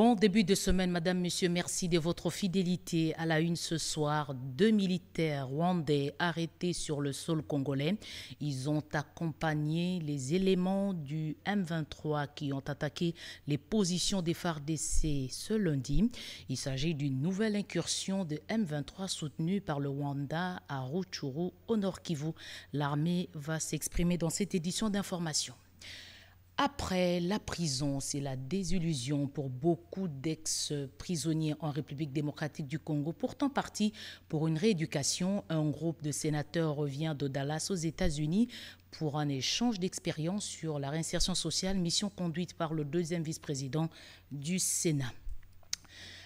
Bon début de semaine, Madame, Monsieur, merci de votre fidélité. À la une ce soir, 2 militaires rwandais arrêtés sur le sol congolais. Ils ont accompagné les éléments du M23 qui ont attaqué les positions des FARDC ce lundi. Il s'agit d'une nouvelle incursion de M23 soutenue par le Rwanda à Rutshuru, au Nord Kivu. L'armée va s'exprimer dans cette édition d'information. Après la prison, c'est la désillusion pour beaucoup d'ex-prisonniers en République démocratique du Congo, pourtant partis pour une rééducation. Un groupe de sénateurs revient de Dallas aux États-Unis pour un échange d'expériences sur la réinsertion sociale, mission conduite par le deuxième vice-président du Sénat.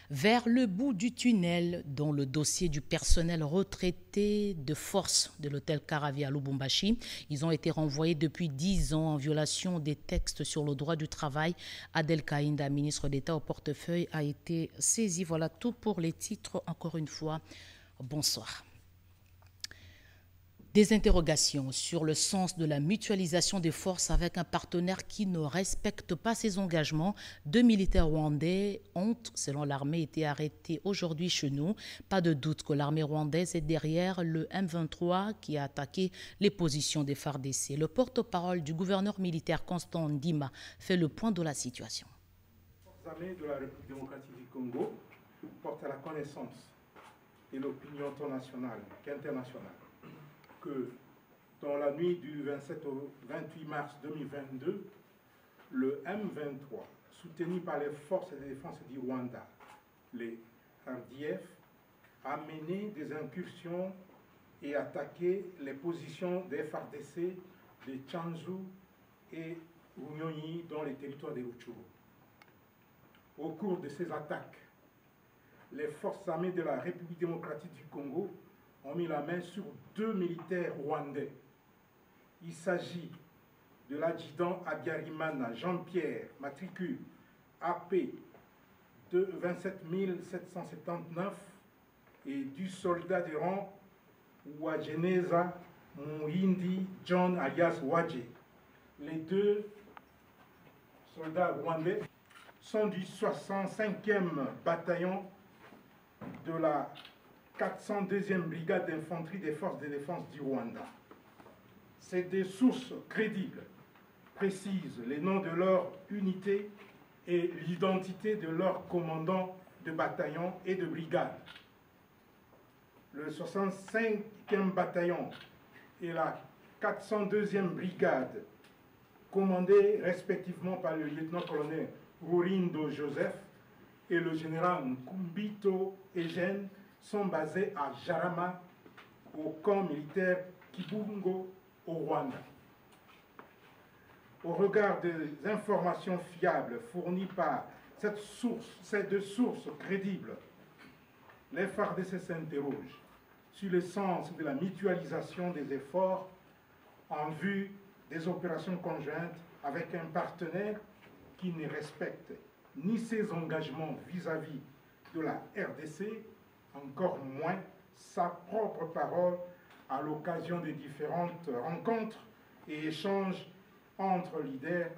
Vers le bout du tunnel, dans le dossier du personnel retraité de force de l'hôtel Caravia à Lubumbashi. Ils ont été renvoyés depuis 10 ans en violation des textes sur le droit du travail. Adel Kainda, ministre d'État au portefeuille, a été saisi. Voilà tout pour les titres. Encore une fois, bonsoir. Des interrogations sur le sens de la mutualisation des forces avec un partenaire qui ne respecte pas ses engagements. 2 militaires rwandais ont, selon l'armée, été arrêtés aujourd'hui chez nous. Pas de doute que l'armée rwandaise est derrière le M23 qui a attaqué les positions des FARDC. Le porte-parole du gouverneur militaire Constant Ndima fait le point de la situation. Les armées de la République démocratique du Congo portent à la connaissance de l'opinion tant nationale qu'internationale que dans la nuit du 27 au 28 mars 2022, le M23, soutenu par les forces de défense du Rwanda, les RDF, a mené des incursions et attaqué les positions des FARDC de Tchanzu et Runyonyi dans les territoires de Rutshuru. Au cours de ces attaques, les forces armées de la République démocratique du Congo ont mis la main sur 2 militaires rwandais. Il s'agit de l'adjudant Abiyarimana Jean-Pierre, matricule AP de 27 779, et du soldat de rang Wageneza Muhindi John alias Wadje. Les 2 soldats rwandais sont du 65e bataillon de la 402e brigade d'infanterie des forces de défense du Rwanda. C'est des sources crédibles, précisent les noms de leur unité et l'identité de leurs commandants de bataillon et de brigade. Le 65e bataillon et la 402e brigade, commandés respectivement par le lieutenant-colonel Rurindo Joseph et le général Nkumbito Eugène, sont basés à Jarama, au camp militaire Kibungo, au Rwanda. Au regard des informations fiables fournies par ces 2 sources crédibles, les FARDC s'interrogent sur le sens de la mutualisation des efforts en vue des opérations conjointes avec un partenaire qui ne respecte ni ses engagements vis-à-vis de la RDC, encore moins sa propre parole à l'occasion des différentes rencontres et échanges entre leaders.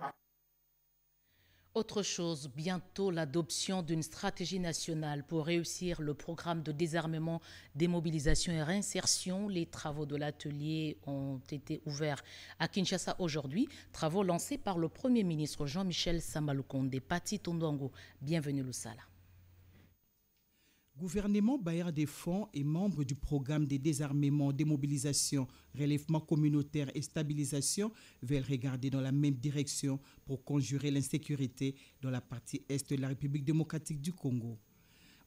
Autre chose, bientôt l'adoption d'une stratégie nationale pour réussir le programme de désarmement, démobilisation et réinsertion. Les travaux de l'atelier ont été ouverts à Kinshasa aujourd'hui. Travaux lancés par le Premier ministre Jean-Michel Samalukonde. Pati Tondongo, bienvenue Lusala. Gouvernement bailleur des fonds et membre du programme de désarmement, démobilisation, relèvement communautaire et stabilisation veulent regarder dans la même direction pour conjurer l'insécurité dans la partie est de la République démocratique du Congo.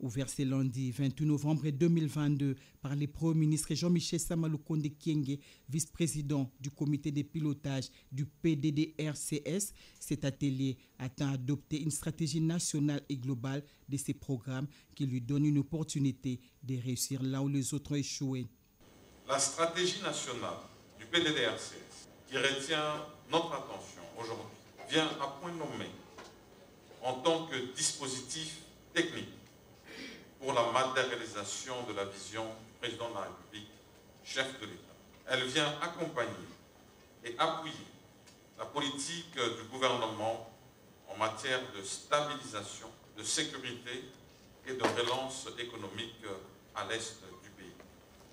Ouvert ce lundi 28 novembre 2022 par le Premier ministre Jean-Michel Samalukonde Kyenge, vice-président du comité de pilotage du PDDRCS, cet atelier attend à adopter une stratégie nationale et globale de ces programmes qui lui donne une opportunité de réussir là où les autres ont échoué. La stratégie nationale du PDDRCS qui retient notre attention aujourd'hui vient à point nommé en tant que dispositif technique pour la matérialisation de la vision du président de la République, chef de l'État. Elle vient accompagner et appuyer la politique du gouvernement en matière de stabilisation de sécurité et de relance économique à l'est du pays.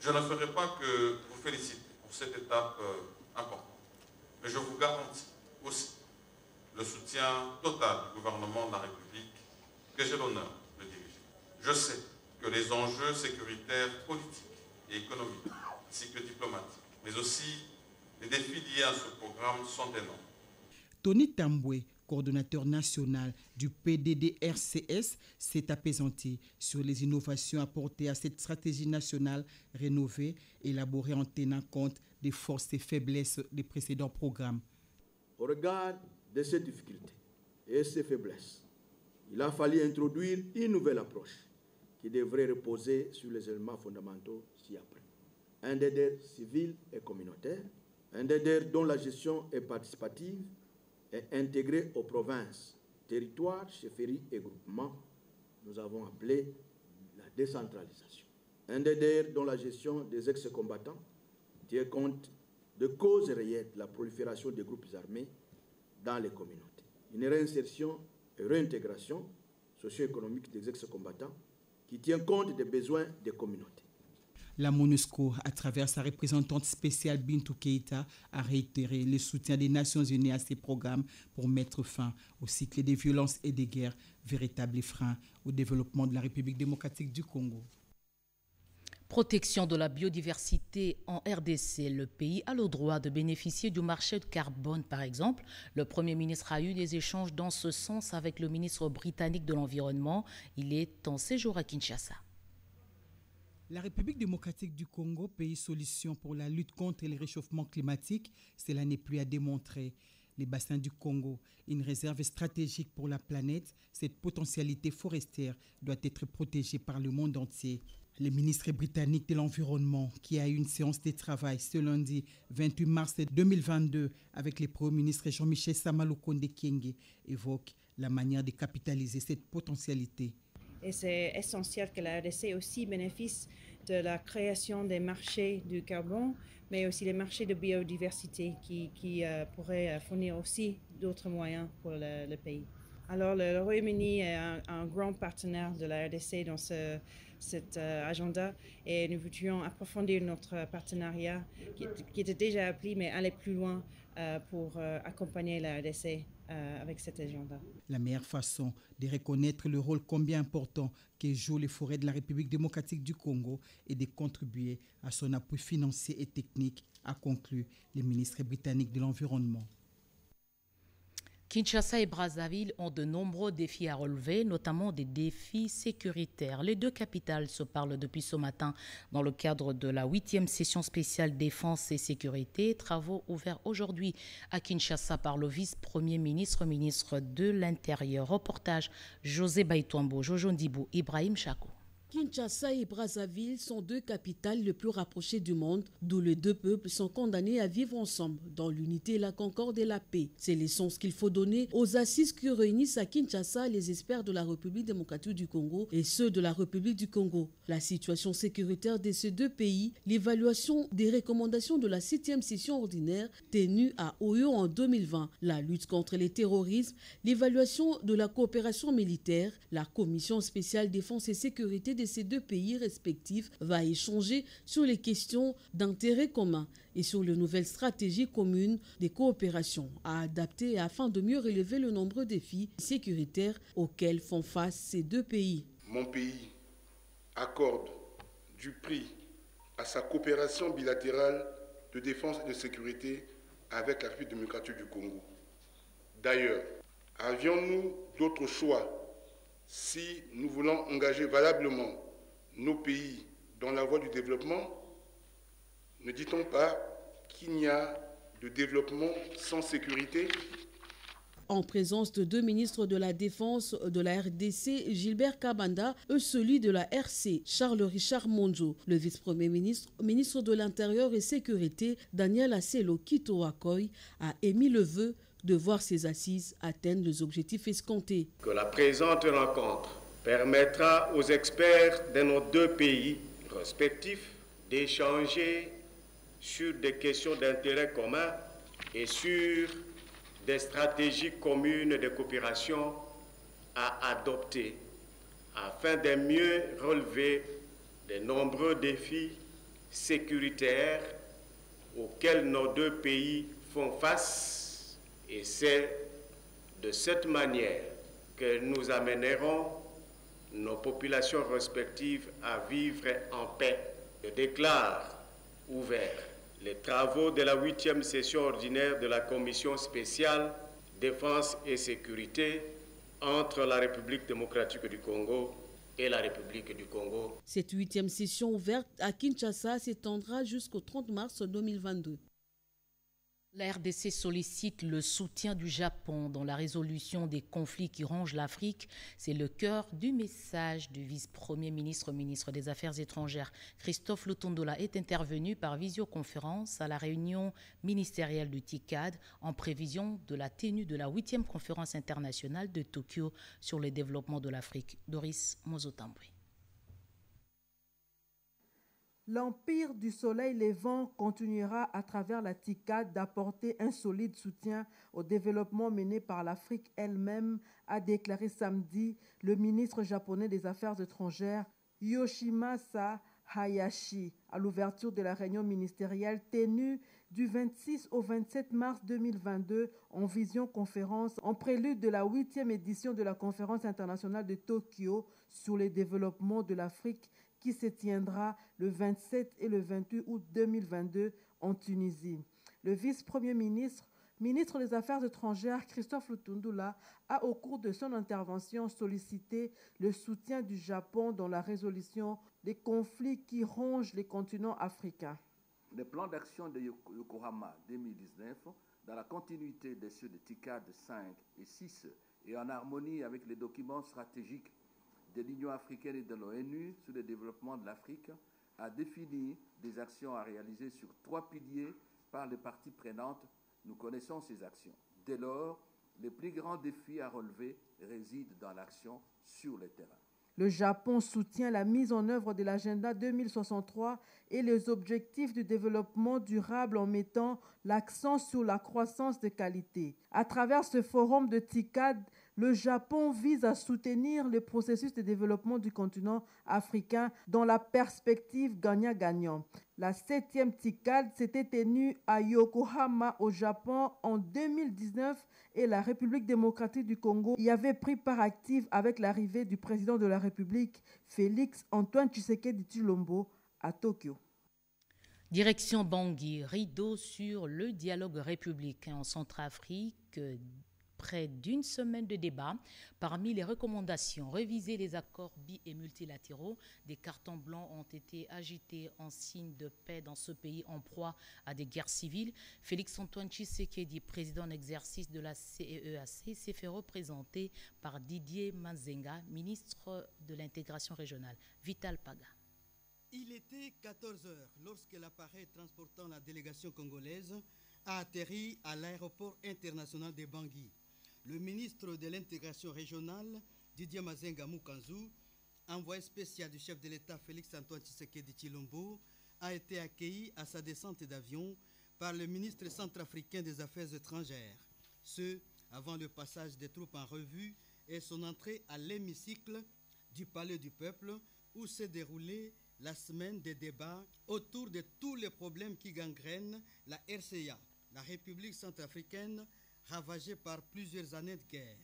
Je ne ferai pas que vous féliciter pour cette étape importante, mais je vous garantis aussi le soutien total du gouvernement de la République que j'ai l'honneur de diriger. Je sais que les enjeux sécuritaires, politiques et économiques, ainsi que diplomatiques, mais aussi les défis liés à ce programme sont énormes. Tony Tamboué, coordonnateur national du PDDRCS, s'est apaisanti sur les innovations apportées à cette stratégie nationale rénovée, élaborée en tenant compte des forces et faiblesses des précédents programmes. Au regard de ces difficultés et ces faiblesses, il a fallu introduire une nouvelle approche qui devrait reposer sur les éléments fondamentaux ci-après. Un DDR civil et communautaire, un DDR dont la gestion est participative et intégrée aux provinces, territoires, chefferies et groupements, nous avons appelé la décentralisation. Un DDR dont la gestion des ex-combattants tient compte de causes réelles de la prolifération des groupes armés dans les communautés. Une réinsertion et réintégration socio-économique des ex-combattants qui tient compte des besoins des communautés. La MONUSCO, à travers sa représentante spéciale Bintou Keïta, a réitéré le soutien des Nations Unies à ces programmes pour mettre fin au cycle des violences et des guerres, véritable frein au développement de la République démocratique du Congo. Protection de la biodiversité en RDC. Le pays a le droit de bénéficier du marché de carbone, par exemple. Le Premier ministre a eu des échanges dans ce sens avec le ministre britannique de l'Environnement. Il est en séjour à Kinshasa. La République démocratique du Congo, pays solution pour la lutte contre le réchauffement climatique, cela n'est plus à démontrer. Les bassins du Congo, une réserve stratégique pour la planète, cette potentialité forestière doit être protégée par le monde entier. Le ministre britannique de l'Environnement, qui a eu une séance de travail ce lundi 28 mars 2022 avec le Premier ministre Jean-Michel Samalukonde Kyenge, évoque la manière de capitaliser cette potentialité. Et c'est essentiel que la RDC aussi bénéficie de la création des marchés du carbone, mais aussi les marchés de biodiversité qui pourraient fournir aussi d'autres moyens pour le pays. Alors le Royaume-Uni est un grand partenaire de la RDC dans cet agenda et nous voudrions approfondir notre partenariat qui était déjà appelé mais aller plus loin pour accompagner la RDC avec cet agenda. La meilleure façon de reconnaître le rôle combien important que jouent les forêts de la République démocratique du Congo est de contribuer à son appui financier et technique, a conclu le ministre britannique de l'Environnement. Kinshasa et Brazzaville ont de nombreux défis à relever, notamment des défis sécuritaires. Les deux capitales se parlent depuis ce matin dans le cadre de la 8e session spéciale défense et sécurité. Travaux ouverts aujourd'hui à Kinshasa par le vice-premier ministre, ministre de l'Intérieur. Reportage José Baïtouambo, Jojo Ndibou, Ibrahim Chako. Kinshasa et Brazzaville sont deux capitales les plus rapprochées du monde, d'où les deux peuples sont condamnés à vivre ensemble dans l'unité, la concorde et la paix. C'est l'essence qu'il faut donner aux assises qui réunissent à Kinshasa les experts de la République démocratique du Congo et ceux de la République du Congo. La situation sécuritaire de ces deux pays, l'évaluation des recommandations de la 7e session ordinaire tenue à Oyo en 2020, la lutte contre les terrorismes, l'évaluation de la coopération militaire, la commission spéciale défense et sécurité de ces deux pays respectifs va échanger sur les questions d'intérêt commun et sur les nouvelles stratégies communes de coopération à adapter afin de mieux relever le nombreux défis sécuritaires auxquels font face ces deux pays. Mon pays accorde du prix à sa coopération bilatérale de défense et de sécurité avec la République démocratique du Congo. D'ailleurs, avions-nous d'autres choix si nous voulons engager valablement nos pays dans la voie du développement? Ne dit-on pas qu'il n'y a de développement sans sécurité? En présence de deux ministres de la Défense de la RDC, Gilbert Kabanda, et celui de la RC, Charles-Richard Monjo, le vice-premier ministre, ministre de l'Intérieur et Sécurité, Daniel Asselo Kito-Akoy, a émis le vœu de voir ces assises atteindre les objectifs escomptés. Que la présente rencontre permettra aux experts de nos deux pays respectifs d'échanger sur des questions d'intérêt commun et sur des stratégies communes de coopération à adopter afin de mieux relever de nombreux défis sécuritaires auxquels nos deux pays font face, et c'est de cette manière que nous amènerons nos populations respectives à vivre en paix. Je déclare ouvert les travaux de la 8e session ordinaire de la Commission spéciale Défense et Sécurité entre la République démocratique du Congo et la République du Congo. Cette 8e session ouverte à Kinshasa s'étendra jusqu'au 30 mars 2022. La RDC sollicite le soutien du Japon dans la résolution des conflits qui rongent l'Afrique. C'est le cœur du message du vice-premier ministre, ministre des Affaires étrangères. Christophe Lutondola est intervenu par visioconférence à la réunion ministérielle du TICAD en prévision de la tenue de la 8e conférence internationale de Tokyo sur le développement de l'Afrique. Doris Mozotambwe. L'Empire du Soleil Levant continuera à travers la TICAD d'apporter un solide soutien au développement mené par l'Afrique elle-même, a déclaré samedi le ministre japonais des Affaires étrangères Yoshimasa Hayashi à l'ouverture de la réunion ministérielle tenue du 26 au 27 mars 2022 en visioconférence en prélude de la 8e édition de la conférence internationale de Tokyo sur le développement de l'Afrique qui se tiendra le 27 et le 28 août 2022 en Tunisie. Le vice-premier ministre, ministre des Affaires étrangères, Christophe Lutondola, a au cours de son intervention sollicité le soutien du Japon dans la résolution des conflits qui rongent les continents africains. Le plan d'action de Yokohama 2019, dans la continuité de ceux de TICAD 5 et 6 et en harmonie avec les documents stratégiques de l'Union africaine et de l'ONU sur le développement de l'Afrique, a défini des actions à réaliser sur 3 piliers par les parties prenantes. Nous connaissons ces actions. Dès lors, les plus grands défis à relever résident dans l'action sur le terrain. Le Japon soutient la mise en œuvre de l'agenda 2063 et les objectifs du développement durable en mettant l'accent sur la croissance de qualité. À travers ce forum de TICAD, le Japon vise à soutenir le processus de développement du continent africain dans la perspective gagnant-gagnant. La 7e TICAD s'était tenue à Yokohama au Japon en 2019 et la République démocratique du Congo y avait pris part active avec l'arrivée du président de la République, Félix Antoine Tshisekedi Tshilombo, à Tokyo. Direction Bangui, rideau sur le dialogue républicain en Centrafrique. Près d'une semaine de débats. Parmi les recommandations, réviser les accords bi- et multilatéraux. Des cartons blancs ont été agités en signe de paix dans ce pays en proie à des guerres civiles. Félix-Antoine Tshisekedi, président en exercice de la CEEAC, s'est fait représenter par Didier Manzenga, ministre de l'intégration régionale. Vital Paga. Il était 14 heures lorsque l'appareil transportant la délégation congolaise a atterri à l'aéroport international de Bangui. Le ministre de l'intégration régionale, Didier Mazenga Mukanzu, envoyé spécial du chef de l'État Félix-Antoine Tshisekedi Tshilombo, a été accueilli à sa descente d'avion par le ministre centrafricain des Affaires étrangères. Ce, avant le passage des troupes en revue et son entrée à l'hémicycle du Palais du Peuple, où s'est déroulée la semaine des débats autour de tous les problèmes qui gangrènent la RCA, la République centrafricaine, ravagée par plusieurs années de guerre.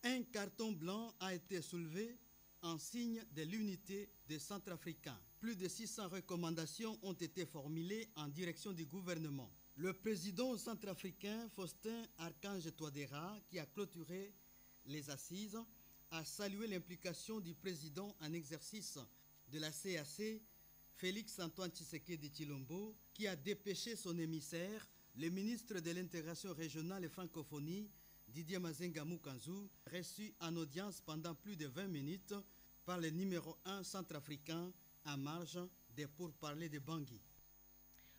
Un carton blanc a été soulevé en signe de l'unité des Centrafricains. Plus de 600 recommandations ont été formulées en direction du gouvernement. Le président centrafricain Faustin Archange Touadéra, qui a clôturé les assises, a salué l'implication du président en exercice de la CAC, Félix-Antoine Tshisekedi Tshilombo, qui a dépêché son émissaire, le ministre de l'intégration régionale et francophonie, Didier Mazenga Mukanzu, reçu en audience pendant plus de 20 minutes par le numéro 1 centrafricain en marge des pourparlers de Bangui.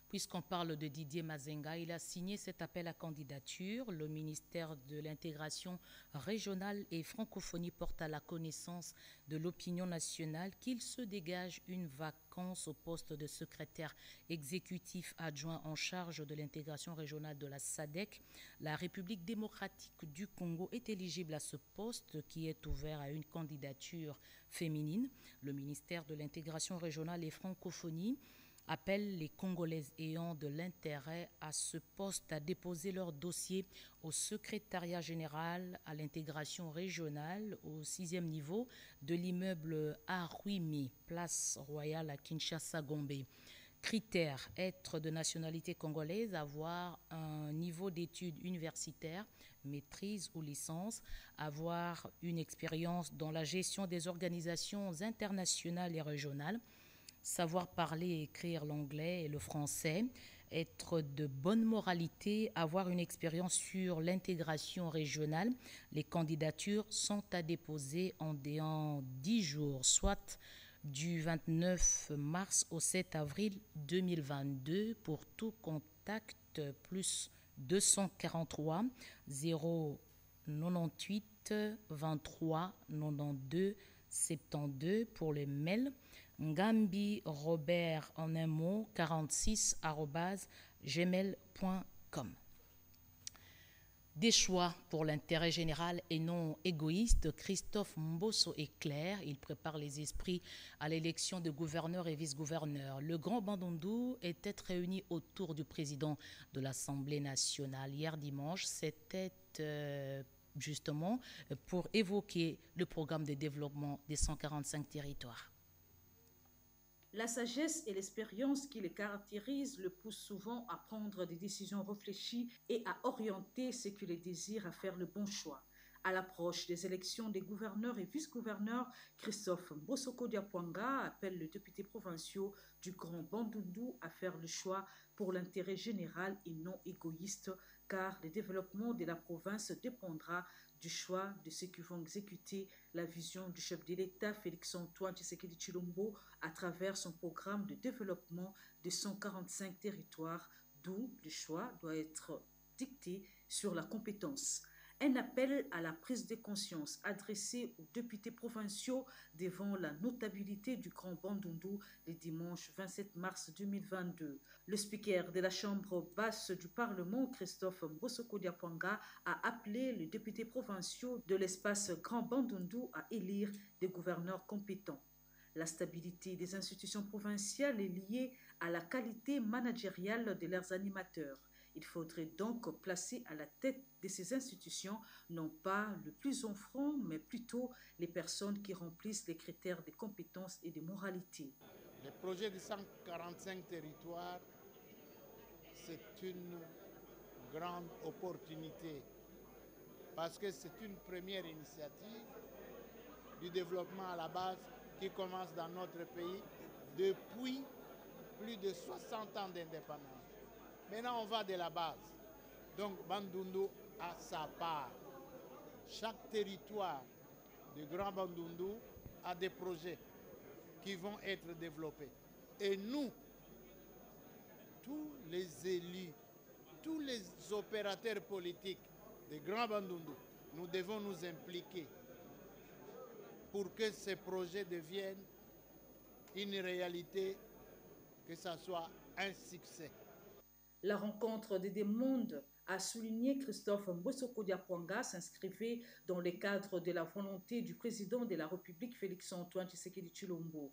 Puisqu'on parle de Didier Mazenga, il a signé cet appel à candidature. Le ministère de l'intégration régionale et francophonie porte à la connaissance de l'opinion nationale qu'il se dégage une vacance au poste de secrétaire exécutif adjoint en charge de l'intégration régionale de la SADC. La République démocratique du Congo est éligible à ce poste qui est ouvert à une candidature féminine. Le ministère de l'intégration régionale et francophonie appelle les Congolaises ayant de l'intérêt à ce poste à déposer leur dossier au secrétariat général à l'intégration régionale au 6e niveau de l'immeuble Aruimi, place royale à Kinshasa-Gombe. Critères: être de nationalité congolaise, avoir un niveau d'études universitaires, maîtrise ou licence, avoir une expérience dans la gestion des organisations internationales et régionales, savoir parler et écrire l'anglais et le français, être de bonne moralité, avoir une expérience sur l'intégration régionale. Les candidatures sont à déposer en 10 jours, soit du 29 mars au 7 avril 2022. Pour tout contact, plus 243 098 23 92 72 pour les mails. Ngambi Robert en un mot 46@gmail.com. Des choix pour l'intérêt général et non égoïste, Christophe Mbosso est clair. Il prépare les esprits à l'élection de gouverneurs et vice-gouverneurs. Le Grand Bandundu était réuni autour du président de l'Assemblée nationale. Hier dimanche, c'était justement pour évoquer le programme de développement des 145 territoires. La sagesse et l'expérience qui les caractérisent le poussent souvent à prendre des décisions réfléchies et à orienter ceux qui les désirent à faire le bon choix. À l'approche des élections des gouverneurs et vice-gouverneurs, Christophe Mbosoko Diapwanga appelle les députés provinciaux du Grand Bandundu à faire le choix pour l'intérêt général et non égoïste, car le développement de la province dépendra du choix de ceux qui vont exécuter la vision du chef de l'État Félix-Antoine Tshisekedi Tshilombo à travers son programme de développement de 145 territoires, d'où le choix doit être dicté sur la compétence. Un appel à la prise de conscience adressé aux députés provinciaux devant la notabilité du Grand Bandundu le dimanche 27 mars 2022. Le speaker de la Chambre basse du Parlement, Christophe Mbosoko Diapwanga, a appelé les députés provinciaux de l'espace Grand Bandundu à élire des gouverneurs compétents. La stabilité des institutions provinciales est liée à la qualité managériale de leurs animateurs. Il faudrait donc placer à la tête de ces institutions non pas le plus offrant, mais plutôt les personnes qui remplissent les critères de compétences et de moralité. Le projet de 145 territoires, c'est une grande opportunité parce que c'est une première initiative du développement à la base qui commence dans notre pays depuis plus de 60 ans d'indépendance. Maintenant, on va de la base. Donc, Bandundu a sa part. Chaque territoire du Grand Bandundu a des projets qui vont être développés. Et nous, tous les élus, tous les opérateurs politiques du Grand Bandundu, nous devons nous impliquer pour que ces projets deviennent une réalité, que ce soit un succès. La rencontre des deux mondes, a souligné Christophe Mbosoko Diapwanga, s'inscrivait dans le cadre de la volonté du président de la République Félix-Antoine Tshisekedi Tshilombo.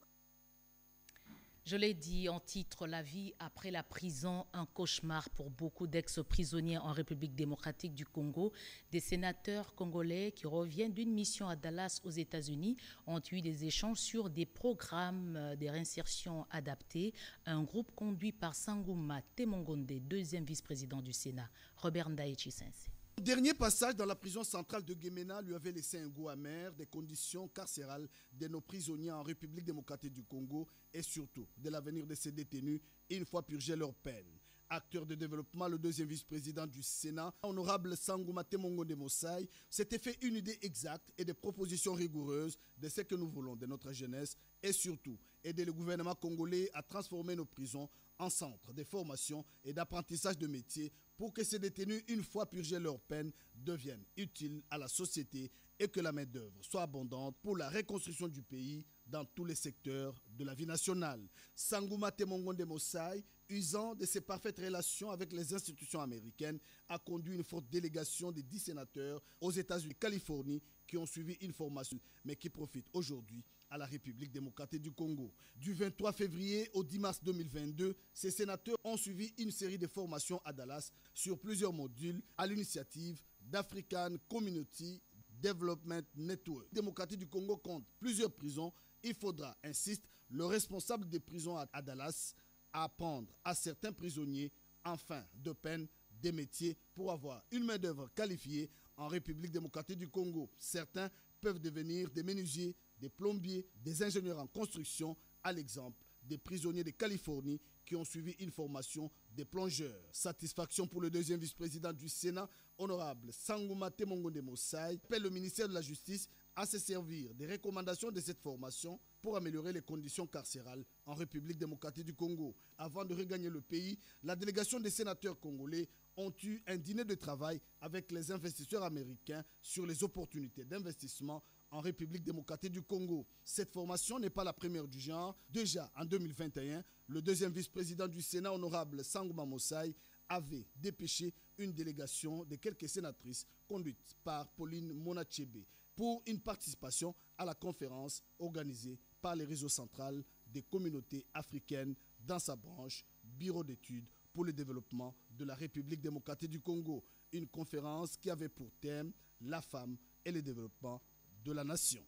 Je l'ai dit en titre, la vie après la prison, un cauchemar pour beaucoup d'ex-prisonniers en République démocratique du Congo. Des sénateurs congolais qui reviennent d'une mission à Dallas aux États-Unis ont eu des échanges sur des programmes de réinsertion adaptés. Un groupe conduit par Sangouma Temongonde, deuxième vice-président du Sénat, Robert Ndaïchi-Sensé. Le dernier passage dans la prison centrale de Guémena lui avait laissé un goût amer des conditions carcérales de nos prisonniers en République démocratique du Congo et surtout de l'avenir de ces détenus une fois purgés leur peine. Acteur de développement, le deuxième vice-président du Sénat, honorable Sangouma Temongonde Mossai, s'était fait une idée exacte et des propositions rigoureuses de ce que nous voulons de notre jeunesse et surtout aider le gouvernement congolais à transformer nos prisons en centres de formation et d'apprentissage de métiers pour que ces détenus, une fois purgés leur peine, deviennent utiles à la société et que la main-d'œuvre soit abondante pour la reconstruction du pays dans tous les secteurs de la vie nationale. Sangouma Temongonde Mossai, usant de ses parfaites relations avec les institutions américaines, a conduit une forte délégation de 10 sénateurs aux États-Unis, Californie, qui ont suivi une formation, mais qui profitent aujourd'hui à la République démocratique du Congo. Du 23 février au 10 mars 2022, ces sénateurs ont suivi une série de formations à Dallas sur plusieurs modules à l'initiative d'African Community Development Network. La démocratie du Congo compte plusieurs prisons. Il faudra, insiste le responsable des prisons à Dallas, à apprendre à certains prisonniers en fin de peine des métiers pour avoir une main-d'œuvre qualifiée en République démocratique du Congo. Certains peuvent devenir des menuisiers, des plombiers, des ingénieurs en construction, à l'exemple des prisonniers de Californie qui ont suivi une formation des plongeurs. Satisfaction pour le deuxième vice-président du Sénat, honorable Sangouma Temongonde Mossai, appelle le ministère de la Justice à se servir des recommandations de cette formation pour améliorer les conditions carcérales en République démocratique du Congo. Avant de regagner le pays, la délégation des sénateurs congolais ont eu un dîner de travail avec les investisseurs américains sur les opportunités d'investissement en République démocratique du Congo. Cette formation n'est pas la première du genre. Déjà en 2021, le deuxième vice-président du Sénat, honorable Sangouma Mossai, avait dépêché une délégation de quelques sénatrices conduite par Pauline Monachebe pour une participation à la conférence organisée par le réseau central des communautés africaines dans sa branche Bureau d'études pour le développement de la République démocratique du Congo. Une conférence qui avait pour thème la femme et le développement de la nation.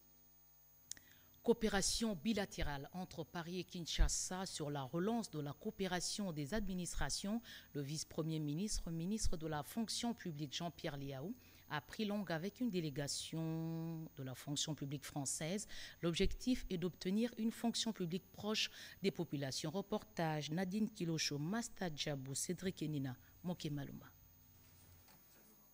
Coopération bilatérale entre Paris et Kinshasa sur la relance de la coopération des administrations. Le vice-premier ministre, ministre de la fonction publique Jean-Pierre Liaou, a pris langue avec une délégation de la fonction publique française. L'objectif est d'obtenir une fonction publique proche des populations. Reportage Nadine Kilocho, Masta Djabou, Cédric Enina, Moké Maluma.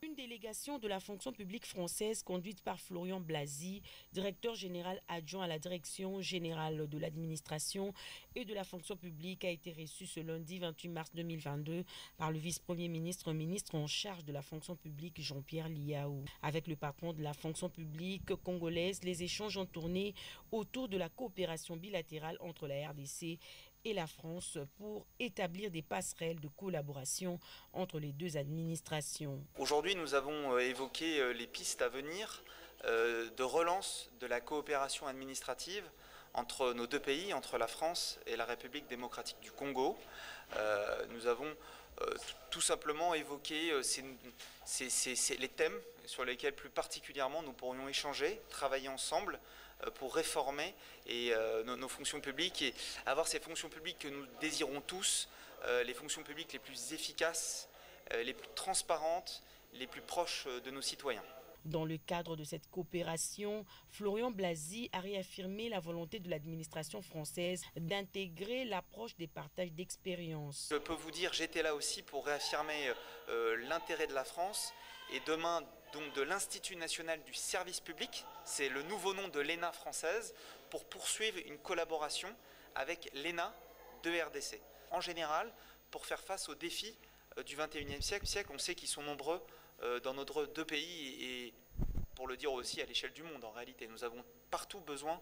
Une délégation de la fonction publique française conduite par Florian Blazy, directeur général adjoint à la direction générale de l'administration et de la fonction publique, a été reçue ce lundi 28 mars 2022 par le vice-premier ministre, ministre en charge de la fonction publique Jean-Pierre Liaou. Avec le patron de la fonction publique congolaise, les échanges ont tourné autour de la coopération bilatérale entre la RDC et la France pour établir des passerelles de collaboration entre les deux administrations. Aujourd'hui, nous avons évoqué les pistes à venir de relance de la coopération administrative entre nos deux pays, entre la France et la République démocratique du Congo. Nous avons tout simplement évoqué les thèmes sur lesquels plus particulièrement nous pourrions échanger, travailler ensemble pour réformer nos fonctions publiques et avoir ces fonctions publiques que nous désirons tous, les fonctions publiques les plus efficaces, les plus transparentes, les plus proches de nos citoyens. Dans le cadre de cette coopération, Florian Blazy a réaffirmé la volonté de l'administration française d'intégrer l'approche des partages d'expériences. Je peux vous dire, j'étais là aussi pour réaffirmer l'intérêt de la France et demain donc de l'Institut national du service public, c'est le nouveau nom de l'ENA française, pour poursuivre une collaboration avec l'ENA de RDC. En général, pour faire face aux défis du 21e siècle, on sait qu'ils sont nombreux dans nos deux pays et pour le dire aussi à l'échelle du monde en réalité. Nous avons partout besoin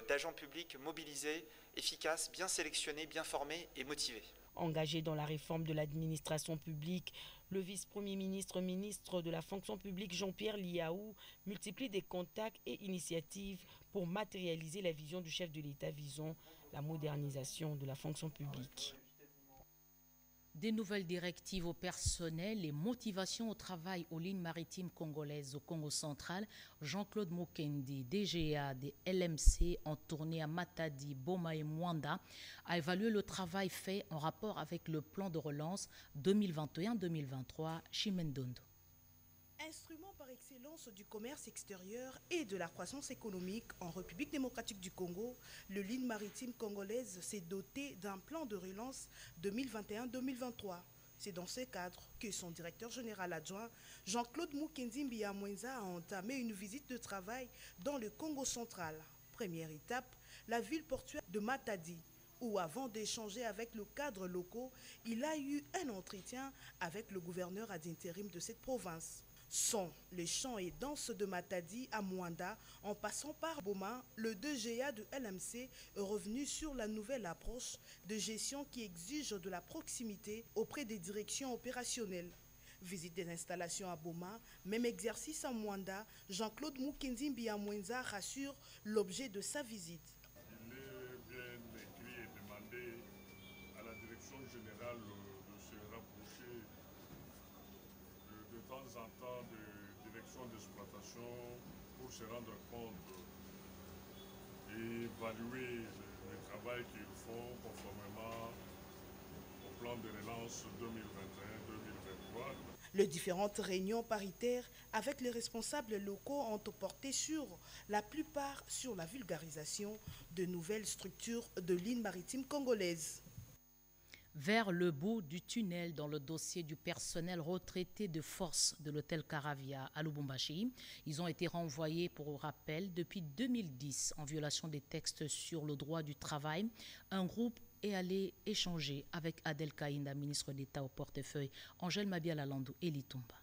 d'agents publics mobilisés, efficaces, bien sélectionnés, bien formés et motivés. Engagé dans la réforme de l'administration publique, le vice-premier ministre, ministre de la fonction publique Jean-Pierre Liaou multiplie des contacts et initiatives pour matérialiser la vision du chef de l'État visant la modernisation de la fonction publique. Des nouvelles directives au personnel et motivation au travail aux lignes maritimes congolaises au Congo central. Jean-Claude Mokendi, DGA des LMC en tournée à Matadi, Boma et Mwanda, a évalué le travail fait en rapport avec le plan de relance 2021-2023 Chimendondo. Instrument par excellence du commerce extérieur et de la croissance économique en République démocratique du Congo, le ligne maritime congolaise s'est doté d'un plan de relance 2021-2023. C'est dans ce cadre que son directeur général adjoint, Jean-Claude Mukendi Mbiamwenza, a entamé une visite de travail dans le Congo central. Première étape, la ville portuaire de Matadi, où avant d'échanger avec le cadre locaux, il a eu un entretien avec le gouverneur ad intérim de cette province. Sont les chants et danses de Matadi à Mwanda, en passant par Boma, le 2GA de LMC est revenu sur la nouvelle approche de gestion qui exige de la proximité auprès des directions opérationnelles. Visite des installations à Boma, même exercice à Mwanda, Jean-Claude Mukendi Mbiamwenza rassure l'objet de sa visite. Il est bien écrit et demandé à la direction générale de se rapprocher de temps en temps de direction d'exploitation pour se rendre compte et évaluer le travail qu'ils font conformément au plan de relance 2021-2023. Les différentes réunions paritaires avec les responsables locaux ont porté sur la plupart sur la vulgarisation de nouvelles structures de lignes maritimes congolaises. Vers le bout du tunnel dans le dossier du personnel retraité de force de l'hôtel Caravia à Lubumbashi. Ils ont été renvoyés pour rappel depuis 2010 en violation des textes sur le droit du travail. Un groupe est allé échanger avec Adel Kaïnda, ministre d'État au portefeuille, Angèle Mabia-Lalandou et Litumba.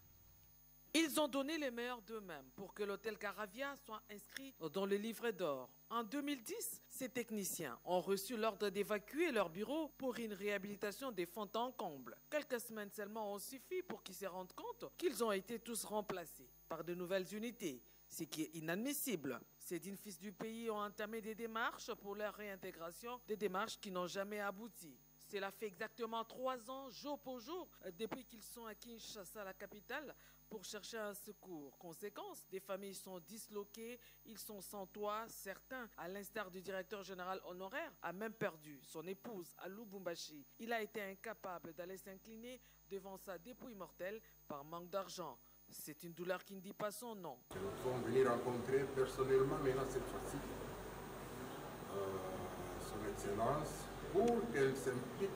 Ils ont donné les meilleurs d'eux-mêmes pour que l'hôtel Caravia soit inscrit dans le livret d'or. En 2010, ces techniciens ont reçu l'ordre d'évacuer leur bureau pour une réhabilitation des fonds en comble. Quelques semaines seulement ont suffi pour qu'ils se rendent compte qu'ils ont été tous remplacés par de nouvelles unités, ce qui est inadmissible. Ces dignes fils du pays ont entamé des démarches pour leur réintégration, des démarches qui n'ont jamais abouti. Cela fait exactement 3 ans, jour pour jour, depuis qu'ils sont à Kinshasa, la capitale, pour chercher un secours. Conséquence, des familles sont disloquées, ils sont sans toit. Certains, à l'instar du directeur général honoraire, a même perdu son épouse à Lubumbashi. Il a été incapable d'aller s'incliner devant sa dépouille mortelle par manque d'argent. C'est une douleur qui ne dit pas son nom. Nous sommes venus rencontrer personnellement, maintenant cette fois-ci, son Excellence, pour qu'elle s'implique,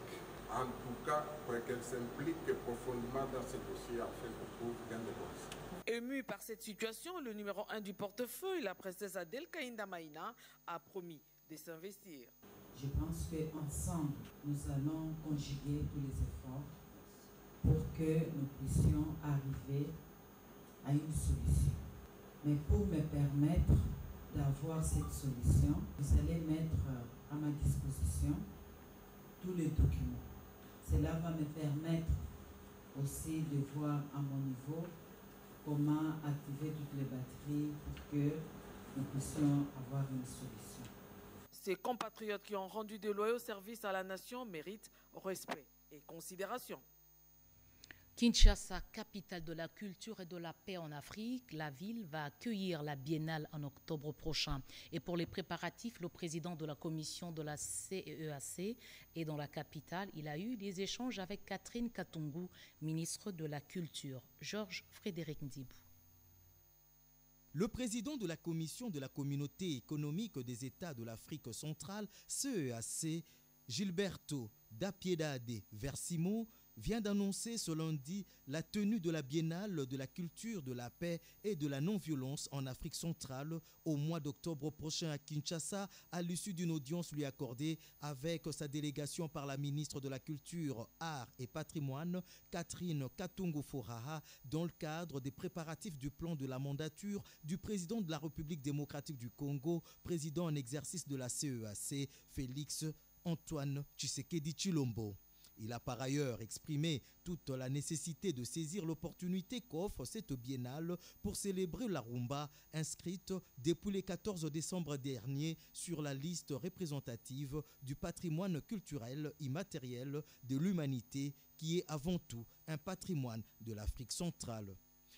en tout cas, pour qu'elle s'implique profondément dans ce dossier afin de trouver gain de cause. Ému par cette situation, le numéro 1 du portefeuille, la princesse Adel Kaïnda Maïna, a promis de s'investir. Je pense qu'ensemble, nous allons conjuguer tous les efforts pour que nous puissions arriver à une solution. Mais pour me permettre d'avoir cette solution, vous allez mettre à ma disposition tous les documents. Cela va me permettre aussi de voir à mon niveau comment activer toutes les batteries pour que nous puissions avoir une solution. Ces compatriotes qui ont rendu de loyaux services à la nation méritent respect et considération. Kinshasa, capitale de la culture et de la paix en Afrique, la ville va accueillir la biennale en octobre prochain. Et pour les préparatifs, le président de la commission de la CEAC est dans la capitale. Il a eu des échanges avec Catherine Katungu, ministre de la Culture. Georges Frédéric Ndibou. Le président de la commission de la communauté économique des États de l'Afrique centrale, CEAC, Gilberto da Piedade Versimo, vient d'annoncer ce lundi la tenue de la biennale de la culture, de la paix et de la non-violence en Afrique centrale au mois d'octobre prochain à Kinshasa, à l'issue d'une audience lui accordée avec sa délégation par la ministre de la Culture, Arts et Patrimoine, Catherine Katungu-Foraha, dans le cadre des préparatifs du plan de la mandature du président de la République démocratique du Congo, président en exercice de la CEAC, Félix Antoine Tshisekedi Tshilombo. Il a par ailleurs exprimé toute la nécessité de saisir l'opportunité qu'offre cette biennale pour célébrer la rumba inscrite depuis le 14 décembre dernier sur la liste représentative du patrimoine culturel immatériel de l'humanité qui est avant tout un patrimoine de l'Afrique centrale.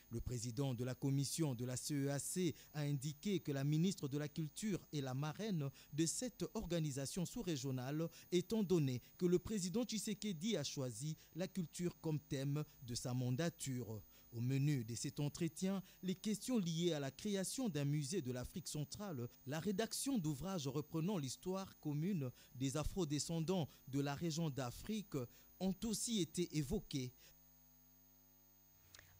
Le président de la commission de la CEAC a indiqué que la ministre de la Culture est la marraine de cette organisation sous-régionale, étant donné que le président Tshisekedi a choisi la culture comme thème de sa mandature. Au menu de cet entretien, les questions liées à la création d'un musée de l'Afrique centrale, la rédaction d'ouvrages reprenant l'histoire commune des afro-descendants de la région d'Afrique ont aussi été évoquées.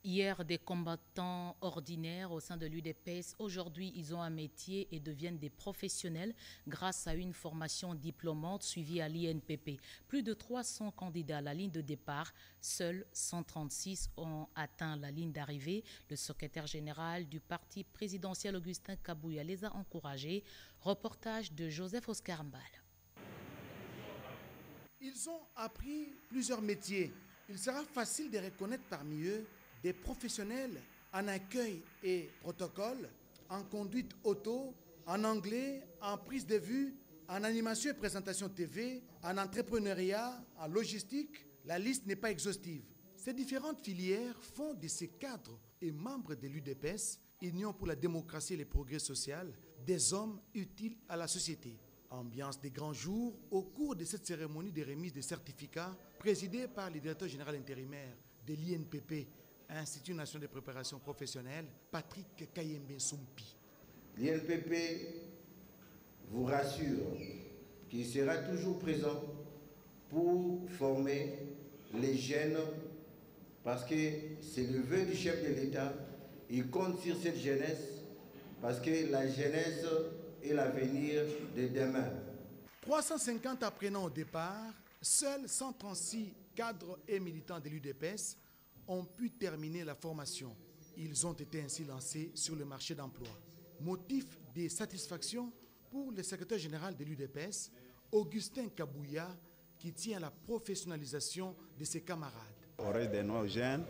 Hier, des combattants ordinaires au sein de l'UDPS, aujourd'hui, ils ont un métier et deviennent des professionnels grâce à une formation diplômante suivie à l'INPP. Plus de 300 candidats à la ligne de départ, seuls 136 ont atteint la ligne d'arrivée. Le secrétaire général du parti présidentiel Augustin Kabouya les a encouragés. Reportage de Joseph Oscar Mbal. Ils ont appris plusieurs métiers. Il sera facile de reconnaître parmi eux des professionnels en accueil et protocole, en conduite auto, en anglais, en prise de vue, en animation et présentation TV, en entrepreneuriat, en logistique. La liste n'est pas exhaustive. Ces différentes filières font de ces cadres et membres de l'UDPS, Union pour la démocratie et le progrès social, des hommes utiles à la société. Ambiance des grands jours au cours de cette cérémonie de remise des certificats présidée par le directeur général intérimaire de l'INPP, Institut national de préparation professionnelle, Patrick Kayembe Soumpi. L'INPP vous rassure qu'il sera toujours présent pour former les jeunes parce que c'est le vœu du chef de l'État. Il compte sur cette jeunesse parce que la jeunesse est l'avenir de demain. 350 apprenants au départ, seuls 136 cadres et militants de l'UDPS ont pu terminer la formation. Ils ont été ainsi lancés sur le marché d'emploi. Motif de satisfaction pour le secrétaire général de l'UDPS, Augustin Kabouya, qui tient à la professionnalisation de ses camarades. Au reste de nos jeunes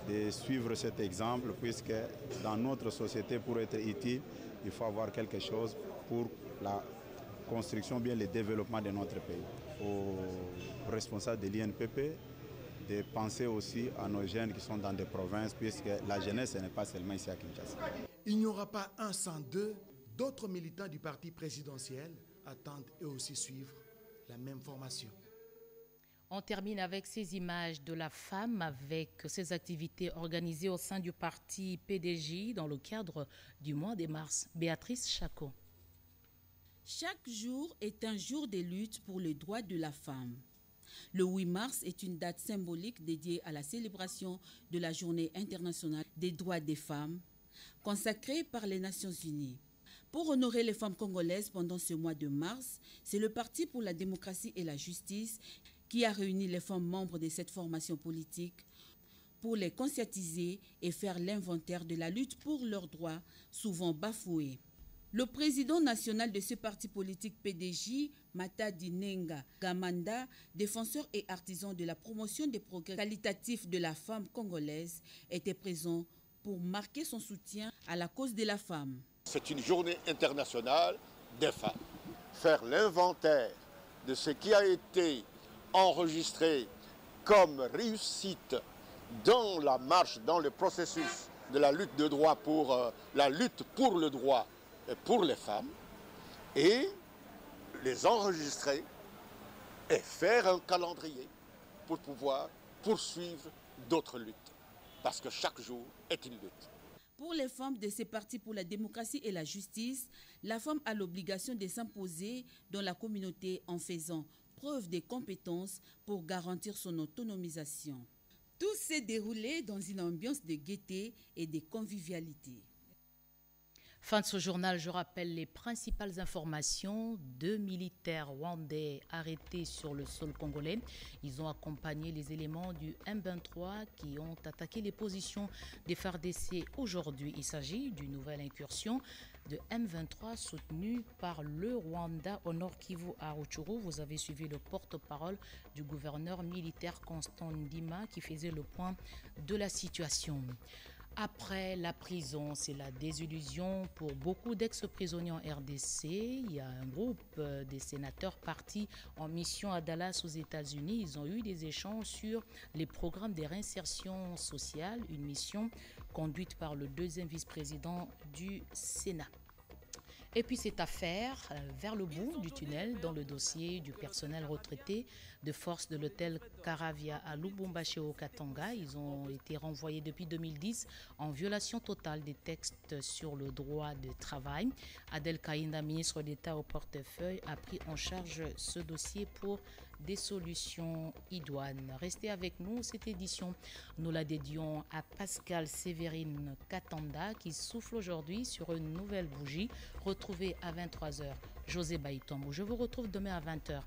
de suivre cet exemple, puisque dans notre société, pour être utile, il faut avoir quelque chose pour la construction, bien le développement de notre pays. Aux responsables de l'INPP, de penser aussi à nos jeunes qui sont dans des provinces, puisque la jeunesse n'est pas seulement ici à Kinshasa. Il n'y aura pas un sans deux. D'autres militants du parti présidentiel attendent eux aussi suivre la même formation. On termine avec ces images de la femme avec ses activités organisées au sein du parti PDJ dans le cadre du mois de mars. Béatrice Chako. Chaque jour est un jour de lutte pour les droits de la femme. Le 8 mars est une date symbolique dédiée à la célébration de la Journée internationale des droits des femmes, consacrée par les Nations Unies. Pour honorer les femmes congolaises pendant ce mois de mars, c'est le Parti pour la démocratie et la justice qui a réuni les femmes membres de cette formation politique pour les conscientiser et faire l'inventaire de la lutte pour leurs droits, souvent bafoués. Le président national de ce parti politique PDJ, Matadi Nenga Gamanda, défenseur et artisan de la promotion des progrès qualitatifs de la femme congolaise, était présent pour marquer son soutien à la cause de la femme. C'est une journée internationale des femmes. Faire l'inventaire de ce qui a été enregistré comme réussite dans la marche, dans le processus de la lutte de droit pour la lutte pour le droit pour les femmes, et les enregistrer et faire un calendrier pour pouvoir poursuivre d'autres luttes, parce que chaque jour est une lutte. Pour les femmes de ces partis pour la démocratie et la justice, la femme a l'obligation de s'imposer dans la communauté en faisant preuve des compétences pour garantir son autonomisation. Tout s'est déroulé dans une ambiance de gaieté et de convivialité. Fin de ce journal, je rappelle les principales informations. 2 militaires rwandais arrêtés sur le sol congolais. Ils ont accompagné les éléments du M23 qui ont attaqué les positions des FARDC aujourd'hui. Il s'agit d'une nouvelle incursion de M23 soutenue par le Rwanda au Nord Kivu à Rutshuru. Vous avez suivi le porte-parole du gouverneur militaire Constant Ndima qui faisait le point de la situation. Après la prison, c'est la désillusion pour beaucoup d'ex-prisonniers en RDC. Il y a un groupe des sénateurs partis en mission à Dallas aux États-Unis. Ils ont eu des échanges sur les programmes de réinsertion sociale, une mission conduite par le deuxième vice-président du Sénat. Et puis cette affaire vers le bout du tunnel dans le dossier du personnel retraité de force de l'hôtel Caravia à Lubumbashi au Katanga. Ils ont été renvoyés depuis 2010 en violation totale des textes sur le droit de travail. Adel Kaïnda, ministre d'État au portefeuille, a pris en charge ce dossier pour des solutions idoines. Restez avec nous, cette édition, nous la dédions à Pascal Séverine Katanda qui souffle aujourd'hui sur une nouvelle bougie retrouvée à 23h. José Baïtombo, je vous retrouve demain à 20h.